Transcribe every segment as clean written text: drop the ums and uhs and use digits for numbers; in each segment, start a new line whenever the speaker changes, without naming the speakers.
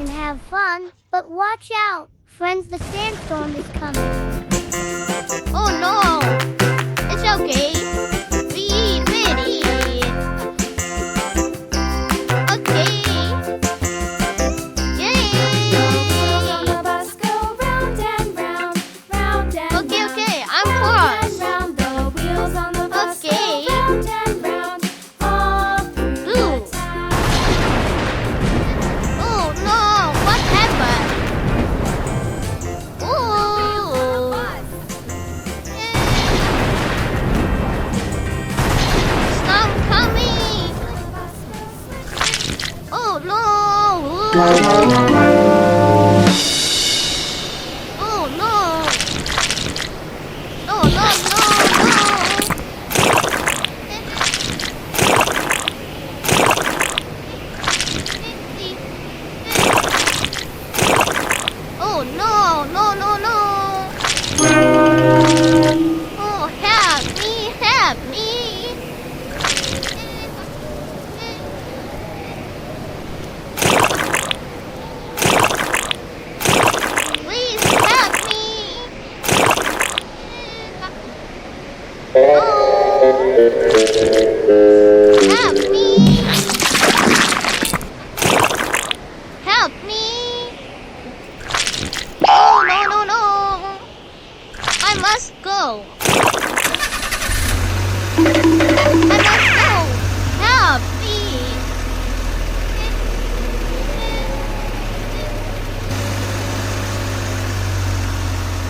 and have fun, but watch out. Friends, the sandstorm is coming.
Oh no! It's okay. Be ready. Okay. Yay!
On the bus go round and round, round and round.
Okay, I'm
round
cross.
and round. The wheels on the bus
Okay.
go round and round, all through
Blue.
the town.
Oh no! What happened? Oh! Storm coming! Oh no! Oh no! No, no, no, no! Oh no, no, no, no! Oh, help me, help me! Please help me! Oh! Help me! Help me! Oh, no, no, no! I must go! I must go! Help me!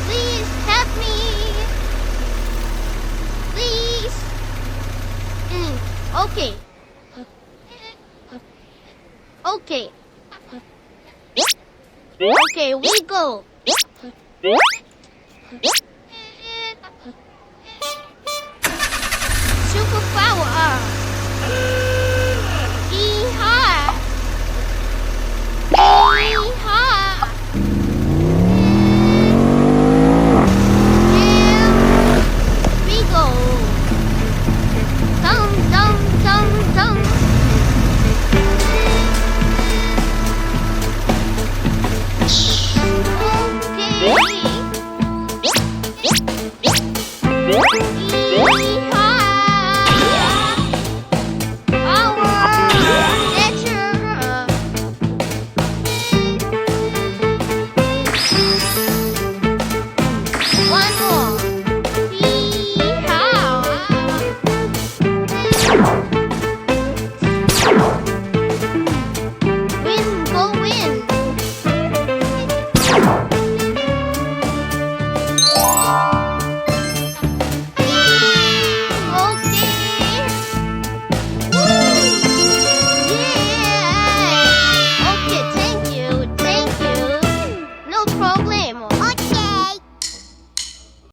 Please help me! Please! Okay. Okay. Okay, we go.